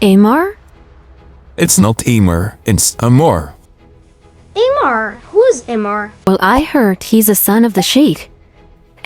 Emaar? It's not Emaar, it's Emaar. Emaar? Who's Emaar? Well, I heard he's a son of the sheikh.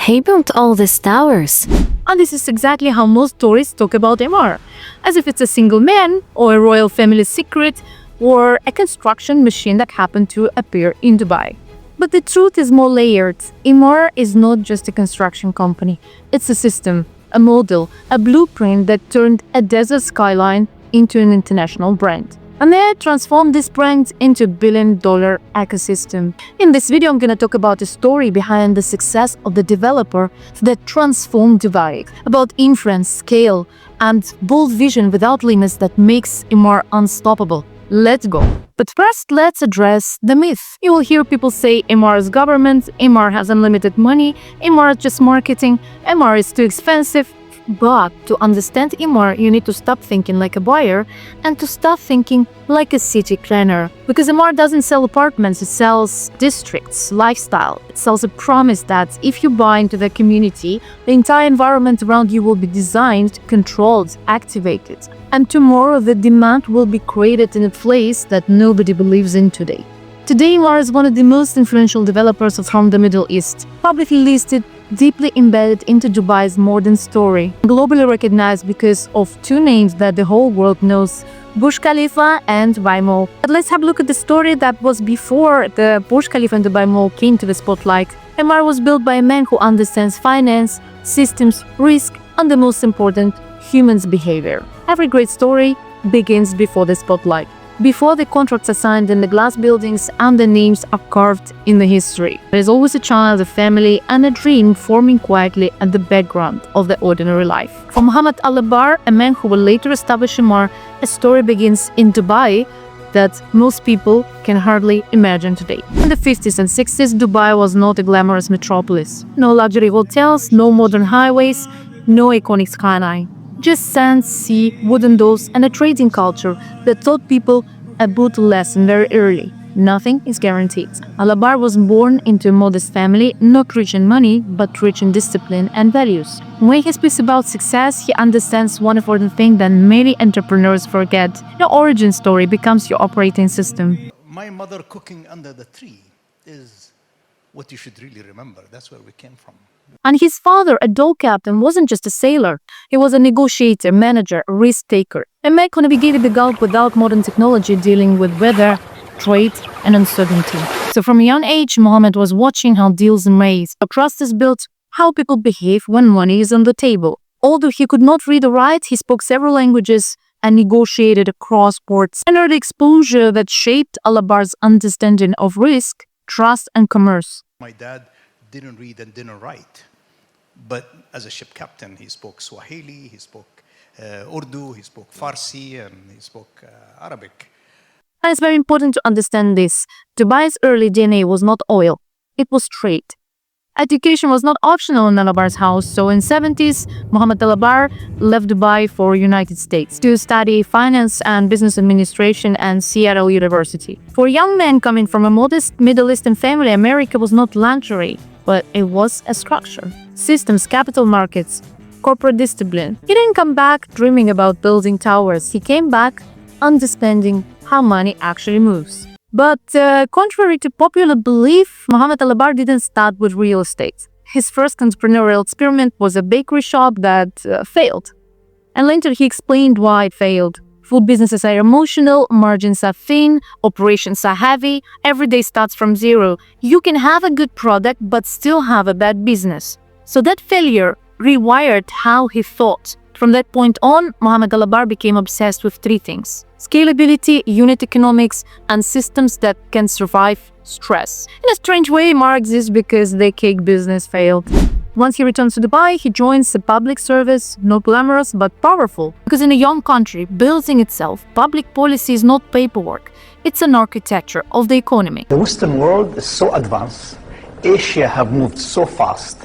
He built all these towers. And this is exactly how most stories talk about Emaar, as if it's a single man, or a royal family's secret, or a construction machine that happened to appear in Dubai. But the truth is more layered. Emaar is not just a construction company. It's a system, a model, a blueprint that turned a desert skyline into an international brand. And they transformed this brand into a billion-dollar ecosystem. In this video, I'm going to talk about the story behind the success of the developer that transformed Dubai, about influence, scale, and bold vision without limits that makes Emaar unstoppable. Let's go. But first, let's address the myth. You will hear people say Emaar is government, Emaar has unlimited money, Emaar is just marketing, Emaar is too expensive. But to understand Emaar, you need to stop thinking like a buyer and to start thinking like a city planner. Because Emaar doesn't sell apartments, it sells districts, lifestyle. It sells a promise that if you buy into the community, the entire environment around you will be designed, controlled, activated. And tomorrow the demand will be created in a place that nobody believes in today. Today, Emaar is one of the most influential developers from the Middle East, publicly listed, deeply embedded into Dubai's modern story, globally recognized because of two names that the whole world knows, Burj Khalifa and Dubai Mall. But let's have a look at the story that was before the Burj Khalifa and Dubai Mall came to the spotlight. Emaar was built by a man who understands finance, systems, risk, and the most important, humans' behavior. Every great story begins before the spotlight, before the contracts are signed in the glass buildings and the names are carved in the history. There is always a child, a family, and a dream forming quietly at the background of the ordinary life. For Mohamed Alabbar, a man who will later establish Emaar, a story begins in Dubai that most people can hardly imagine today. In the 50s and 60s, Dubai was not a glamorous metropolis. No luxury hotels, no modern highways, no iconic skyline. Just sand, sea, wooden doors, and a trading culture that taught people a brutal lesson very early. Nothing is guaranteed. Alabbar was born into a modest family, not rich in money, but rich in discipline and values. When he speaks about success, he understands one important thing that many entrepreneurs forget. Your origin story becomes your operating system. My mother cooking under the tree is what you should really remember. That's where we came from. And his father, a dock captain, wasn't just a sailor. He was a negotiator, manager, risk taker. A man who navigated the Gulf without modern technology, dealing with weather, trade, and uncertainty. So from a young age, Mohammed was watching how deals are made, how trust is built, how people behave when money is on the table. Although he could not read or write, he spoke several languages and negotiated across ports. An early exposure that shaped Alabbar's understanding of risk, trust, and commerce. My dad didn't read and didn't write, but as a ship captain, he spoke Swahili, he spoke Urdu, he spoke Farsi, and he spoke Arabic. And it's very important to understand this. Dubai's early DNA was not oil, it was trade. Education was not optional in Alabbar's house, so in 70s, Mohamed Alabbar left Dubai for United States to study finance and business administration at Seattle University. For a young man coming from a modest Middle Eastern family, America was not luxury, but it was a structure. Systems, capital markets, corporate discipline. He didn't come back dreaming about building towers. He came back understanding how money actually moves. But contrary to popular belief, Mohamed Alabbar didn't start with real estate. His first entrepreneurial experiment was a bakery shop that failed. And later he explained why it failed. Food businesses are emotional, margins are thin, operations are heavy, every day starts from zero. You can have a good product but still have a bad business. So that failure rewired how he thought. From that point on, Mohamed Alabbar became obsessed with three things: scalability, unit economics, and systems that can survive stress. In a strange way, Emaar exists because the cake business failed. Once he returns to Dubai, he joins a public service, not glamorous but powerful. Because in a young country, building itself, public policy is not paperwork, it's an architecture of the economy. The Western world is so advanced, Asia have moved so fast,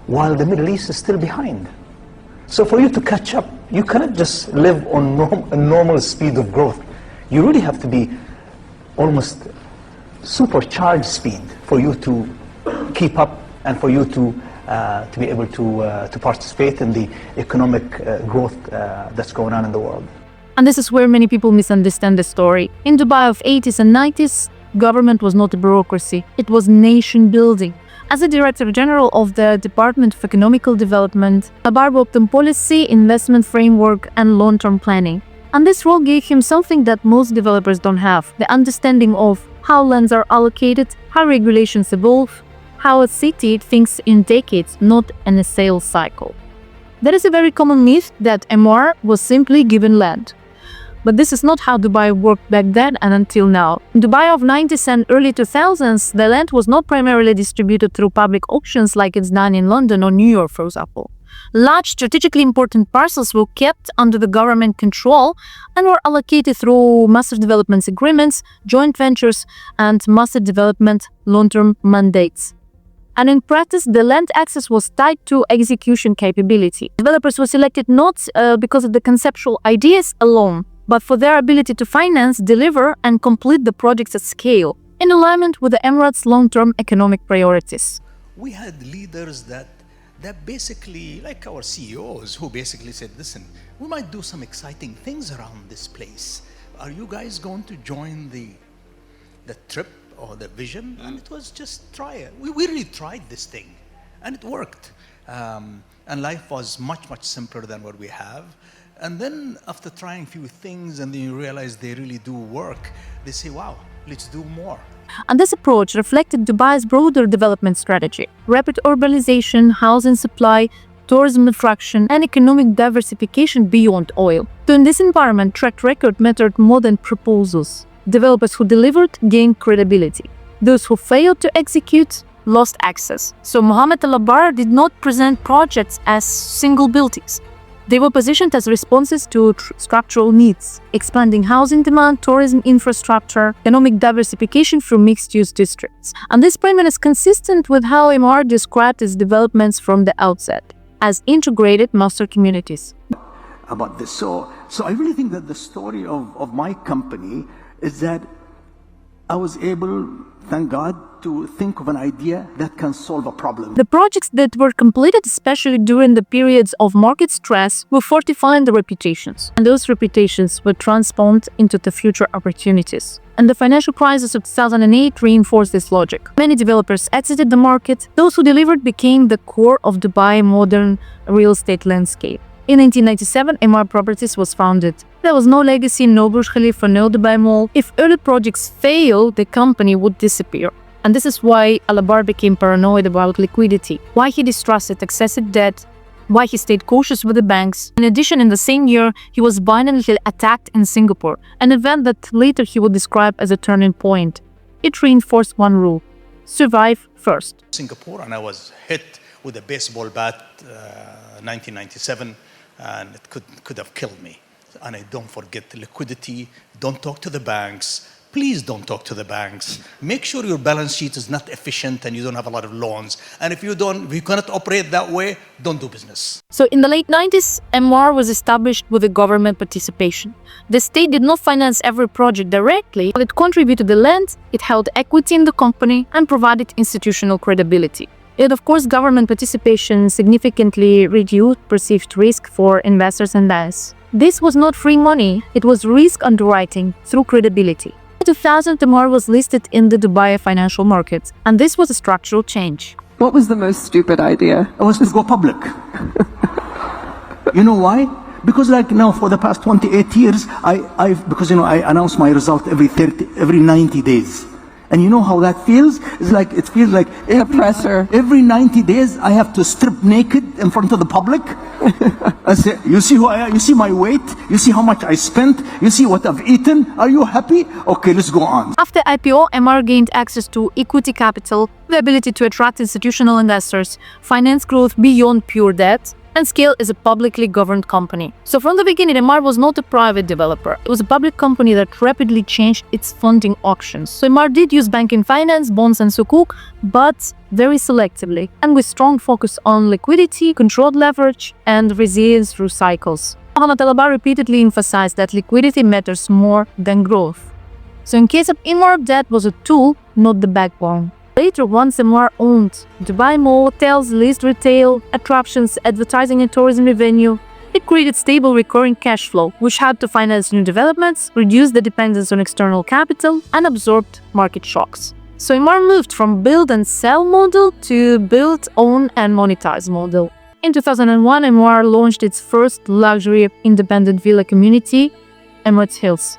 while the Middle East is still behind. So for you to catch up, you cannot just live on a normal speed of growth. You really have to be almost supercharged speed for you to keep up and for you to be able to participate in the economic growth that's going on in the world. And this is where many people misunderstand the story. In Dubai of 80s and 90s, government was not a bureaucracy, it was nation building. As the Director General of the Department of Economical Development, Alabbar worked on policy, investment framework, and long-term planning. And this role gave him something that most developers don't have: the understanding of how lands are allocated, how regulations evolve, how a city thinks in decades, not in a sales cycle. There is a very common myth that Emaar was simply given land. But this is not how Dubai worked back then and until now. In Dubai of 90s and early 2000s, the land was not primarily distributed through public auctions like it's done in London or New York, for example. Large strategically important parcels were kept under the government control and were allocated through master development agreements, joint ventures, and master development long-term mandates. And in practice, the land access was tied to execution capability. Developers were selected not because of the conceptual ideas alone, but for their ability to finance, deliver, and complete the projects at scale, in alignment with the Emirates' long-term economic priorities. We had leaders that basically, like our CEOs, who basically said, listen, we might do some exciting things around this place. Are you guys going to join the trip or the vision? And it was just try it. We really tried this thing, and it worked. And life was much, much simpler than what we have. And then after trying a few things and then you realize they really do work, they say, wow, let's do more. And this approach reflected Dubai's broader development strategy: rapid urbanization, housing supply, tourism attraction, and economic diversification beyond oil. So in this environment, track record mattered more than proposals. Developers who delivered gained credibility. Those who failed to execute lost access. So Mohamed Alabbar did not present projects as single buildings. They were positioned as responses to structural needs: expanding housing demand, tourism infrastructure, economic diversification through mixed-use districts. And this framework is consistent with how Emaar described its developments from the outset, as integrated master communities. About this. So I really think that the story of my company is that I was able, thank God, to think of an idea that can solve a problem. The projects that were completed, especially during the periods of market stress, were fortifying the reputations. And those reputations were transformed into the future opportunities. And the financial crisis of 2008 reinforced this logic. Many developers exited the market. Those who delivered became the core of Dubai's modern real estate landscape. In 1997, Emaar Properties was founded. There was no legacy, no Burj Khalifa, no Dubai Mall. If early projects failed, the company would disappear. And this is why Alabbar became paranoid about liquidity, why he distrusted excessive debt, why he stayed cautious with the banks. In addition, in the same year, he was violently attacked in Singapore, an event that later he would describe as a turning point. It reinforced one rule: survive first. Singapore, and I was hit with a baseball bat 1997, and it could have killed me. And I don't forget the liquidity. Don't talk to the banks. Please don't talk to the banks. Make sure your balance sheet is not efficient and you don't have a lot of loans. And if you cannot operate that way, don't do business. So in the late 90s, Emaar was established with the government participation. The state did not finance every project directly, but it contributed the land, it held equity in the company, and provided institutional credibility. Yet, of course, government participation significantly reduced perceived risk for investors and banks. This was not free money, it was risk underwriting through credibility. In 2000, Emaar was listed in the Dubai financial market, and this was a structural change. What was the most stupid idea? It was to go public. You know why? Because like now for the past 28 years, I announce my result every 90 days. And you know how that feels? It feels like every 90 days I have to strip naked in front of the public. I say, you see who I am? You see my weight? You see how much I spent? You see what I've eaten? Are you happy? Okay, let's go on. After IPO, Emaar gained access to equity capital, the ability to attract institutional investors, finance growth beyond pure debt, and scale as a publicly governed company. So from the beginning, Emaar was not a private developer. It was a public company that rapidly changed its funding auctions. So Emaar did use banking finance, bonds and sukuk, but very selectively, and with strong focus on liquidity, controlled leverage, and resilience through cycles. Mohamed Alabbar repeatedly emphasized that liquidity matters more than growth. So in case of Emaar, debt was a tool, not the backbone. Later, once Emaar owned Dubai Mall, hotels, leased retail, attractions, advertising and tourism revenue, It created stable recurring cash flow, which had to finance new developments, reduce the dependence on external capital, and absorbed market shocks. So Emaar moved from build and sell model to build, own, and monetize model. In 2001, Emaar launched its first luxury independent villa community, Emirates Hills.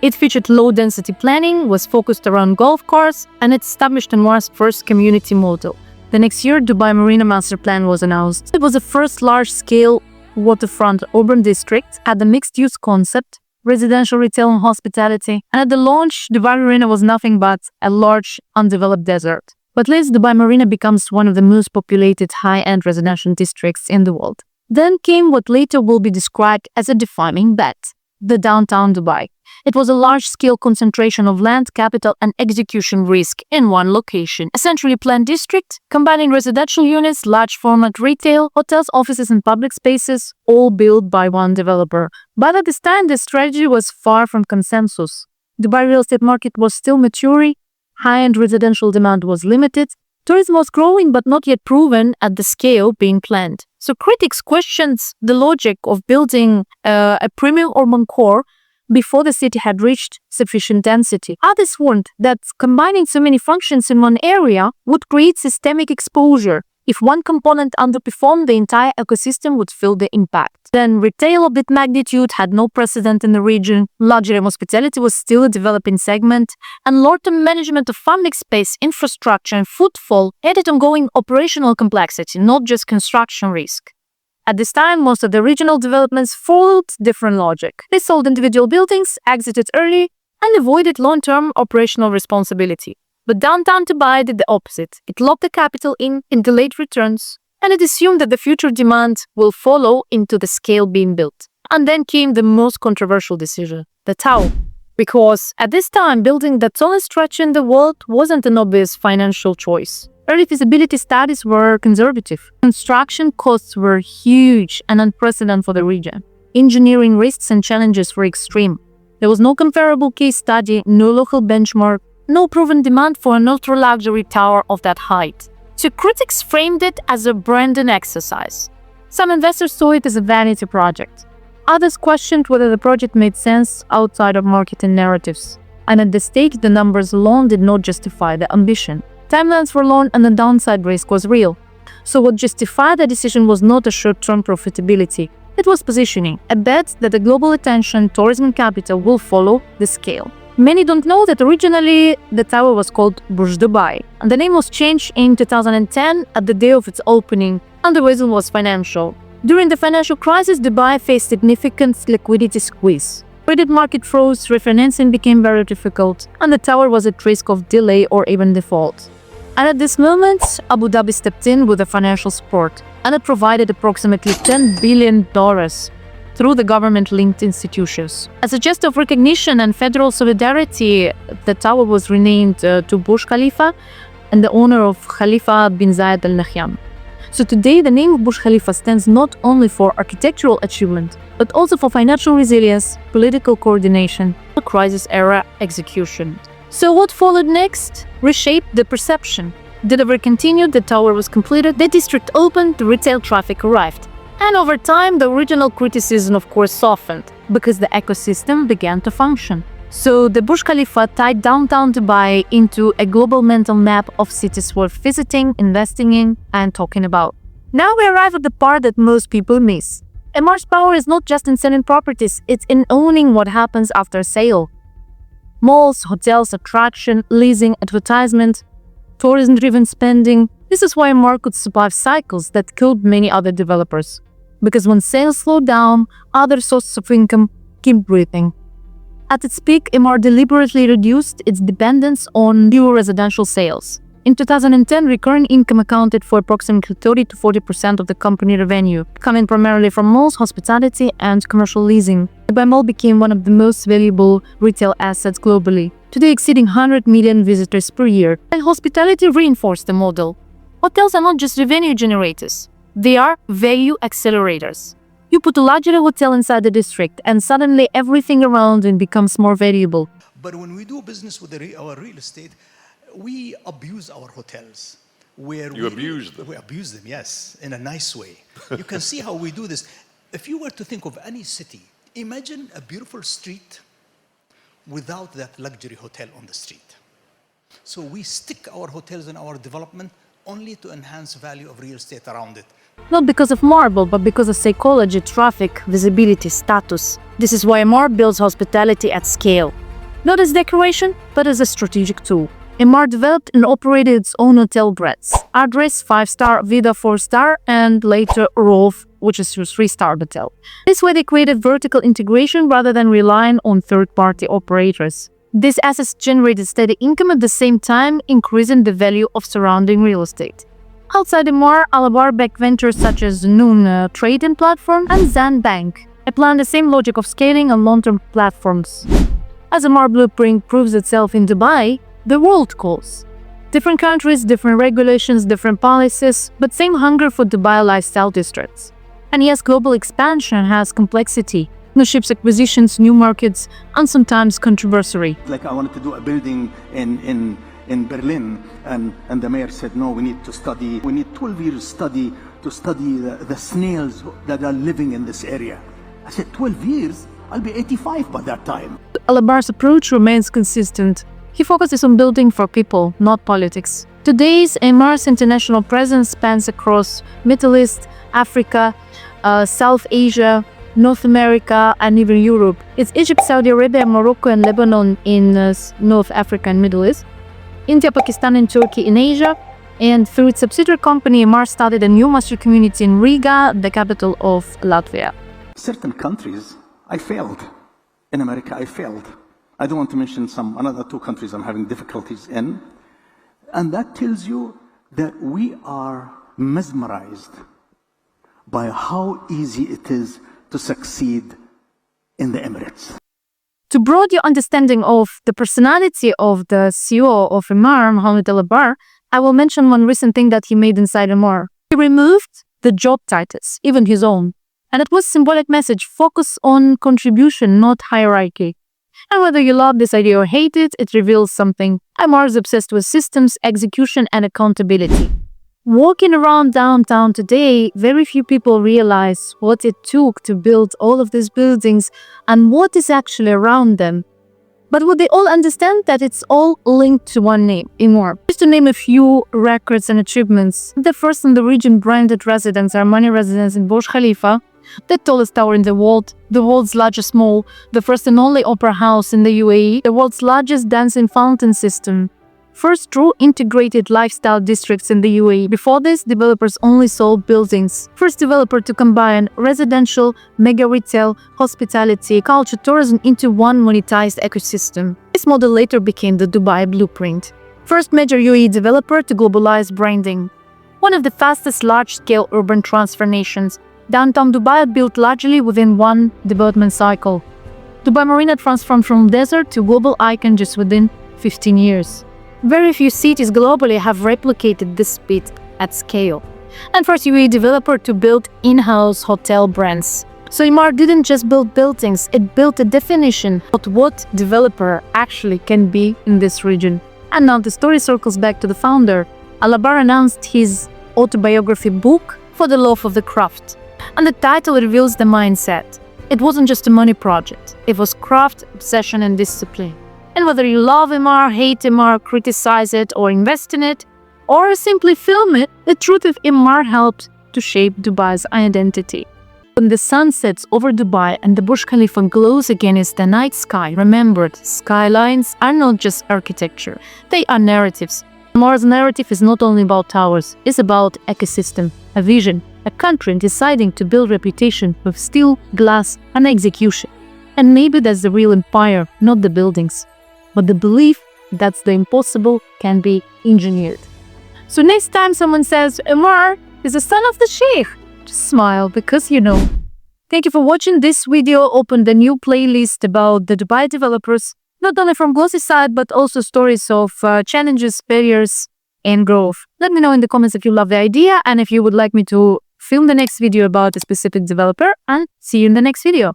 It featured low-density planning, was focused around golf cars, and it established Emaar's first community model. The next year, Dubai Marina Master Plan was announced. It was the first large-scale waterfront urban district, had a mixed-use concept, residential, retail, and hospitality. And at the launch, Dubai Marina was nothing but a large, undeveloped desert. But later, Dubai Marina becomes one of the most populated high-end residential districts in the world. Then came what later will be described as a defining bet, the downtown Dubai. It was a large-scale concentration of land, capital, and execution risk in one location. A centrally planned district, combining residential units, large-format retail, hotels, offices, and public spaces, all built by one developer. But at this time, the strategy was far from consensus. Dubai real estate market was still maturing, high-end residential demand was limited, tourism was growing but not yet proven at the scale being planned. So critics questioned the logic of building a premium urban core before the city had reached sufficient density. Others warned that combining so many functions in one area would create systemic exposure. If one component underperformed, the entire ecosystem would feel the impact. Then retail of that magnitude had no precedent in the region, luxury and hospitality was still a developing segment, and long-term management of public space, infrastructure, and footfall added ongoing operational complexity, not just construction risk. At this time, most of the regional developments followed different logic. They sold individual buildings, exited early, and avoided long-term operational responsibility. But downtown Dubai did the opposite. It locked the capital in delayed returns, and it assumed that the future demand will follow into the scale being built. And then came the most controversial decision, the tower. Because at this time, building the tallest structure in the world wasn't an obvious financial choice. Early feasibility studies were conservative. Construction costs were huge and unprecedented for the region. Engineering risks and challenges were extreme. There was no comparable case study, no local benchmark, no proven demand for an ultra-luxury tower of that height. So critics framed it as a branding exercise. Some investors saw it as a vanity project. Others questioned whether the project made sense outside of marketing narratives. And at this stage, the numbers alone did not justify the ambition. Timelines were long and the downside risk was real. So what justified the decision was not a short-term profitability. It was positioning, a bet that the global attention, tourism capital will follow the scale. Many don't know that originally the tower was called Burj Dubai, and the name was changed in 2010 at the day of its opening, and the reason was financial. During the financial crisis, Dubai faced significant liquidity squeeze. Credit market froze, refinancing became very difficult, and the tower was at risk of delay or even default. And at this moment, Abu Dhabi stepped in with the financial support, and it provided approximately $10 billion through the government-linked institutions. As a gesture of recognition and federal solidarity, the tower was renamed to Burj Khalifa in the honor of Khalifa bin Zayed Al Nahyan. So today, the name of Burj Khalifa stands not only for architectural achievement, but also for financial resilience, political coordination, and crisis-era execution. So what followed next? Reshaped the perception. Delivery continued, the tower was completed, the district opened, the retail traffic arrived. And over time, the original criticism, of course, softened, because the ecosystem began to function. So the Burj Khalifa tied downtown Dubai into a global mental map of cities worth visiting, investing in, and talking about. Now we arrive at the part that most people miss. Emaar's power is not just in selling properties, it's in owning what happens after a sale. Malls, hotels, attraction, leasing, advertisement, tourism-driven spending. This is why Emaar could survive cycles that killed many other developers. Because when sales slowed down, other sources of income keep breathing. At its peak, Emaar deliberately reduced its dependence on new residential sales. In 2010, recurring income accounted for approximately 30 to 40% of the company revenue, coming primarily from malls, hospitality, and commercial leasing. Dubai Mall became one of the most valuable retail assets globally, today exceeding 100 million visitors per year. And hospitality reinforced the model. Hotels are not just revenue generators, they are value accelerators. You put a luxury hotel inside the district, and suddenly everything around it becomes more valuable. But when we do business with our real estate, we abuse our hotels. You abuse them? We abuse them, yes, in a nice way. You can see how we do this. If you were to think of any city, imagine a beautiful street without that luxury hotel on the street. So we stick our hotels in our development only to enhance value of real estate around it. Not because of marble, but because of psychology, traffic, visibility, status. This is why Emaar builds hospitality at scale. Not as decoration, but as a strategic tool. Emaar developed and operated its own hotel brands: Address 5-star, Vida 4-star, and later Rolf, which is your 3-star hotel. This way they created vertical integration rather than relying on third-party operators. These assets generated steady income at the same time, increasing the value of surrounding real estate. Outside Emaar, Alabbar backed ventures such as Noon Trading Platform and Zan Bank, applying the same logic of scaling on long-term platforms. As Emaar blueprint proves itself in Dubai, the world calls. Different countries, different regulations, different policies, but same hunger for Dubai lifestyle districts. And yes, global expansion has complexity. New ships acquisitions, new markets, and sometimes controversy. Like I wanted to do a building in Berlin, and the mayor said, no, we need 12 years study to study the snails that are living in this area. I said, 12 years? I'll be 85 by that time. Alabbar's approach remains consistent. He focuses on building for people, not politics. Today's Emaar's international presence spans across Middle East, Africa, South Asia, North America, and even Europe. It's Egypt, Saudi Arabia, Morocco, and Lebanon in North Africa and Middle East. India, Pakistan, and Turkey in Asia. And through its subsidiary company, Emaar started a new master community in Riga, the capital of Latvia. Certain countries, I failed. In America, I failed. I don't want to mention another 2 countries I'm having difficulties in. And that tells you that we are mesmerized by how easy it is to succeed in the Emirates. To broaden your understanding of the personality of the CEO of Emaar, Mohamed Alabbar, I will mention one recent thing that he made inside Emaar. He removed the job titles, even his own. And it was a symbolic message: focus on contribution, not hierarchy. And whether you love this idea or hate it, it reveals something. Emaar is obsessed with systems, execution, and accountability. Walking around downtown today, very few people realize what it took to build all of these buildings and what is actually around them. But would they all understand that it's all linked to one name, Emaar? Just to name a few records and achievements. The first in the region branded residence, Armani residence in Burj Khalifa, the tallest tower in the world's largest mall, the first and only opera house in the UAE, the world's largest dancing fountain system. First true integrated lifestyle districts in the UAE. Before this, developers only sold buildings. First developer to combine residential, mega retail, hospitality, culture, tourism into one monetized ecosystem. This model later became the Dubai blueprint. First major UAE developer to globalize branding. One of the fastest large-scale urban transformations. Downtown Dubai built largely within one development cycle. Dubai Marina transformed from desert to global icon just within 15 years. Very few cities globally have replicated this speed at scale. And first UAE developer to build in-house hotel brands. So Emaar didn't just build buildings, it built a definition of what developer actually can be in this region. And now the story circles back to the founder. Alabbar announced his autobiography book, For the Love of the Craft. And the title reveals the mindset. It wasn't just a money project. It was craft, obsession, and discipline. And whether you love Emaar, hate Emaar, criticize it, or invest in it, or simply film it, the truth of Emaar helped to shape Dubai's identity. When the sun sets over Dubai and the Burj Khalifa glows against the night sky, remember, skylines are not just architecture, they are narratives. Emaar's narrative is not only about towers, it's about ecosystem, a vision, a country deciding to build reputation with steel, glass, and execution. And maybe that's the real empire, not the buildings, but the belief that the impossible can be engineered. So next time someone says, Emaar is the son of the sheikh, just smile because you know. Thank you for watching this video. Open the new playlist about the Dubai developers, not only from glossy side, but also stories of challenges, barriers, and growth. Let me know in the comments if you love the idea and if you would like me to film the next video about a specific developer, and see you in the next video.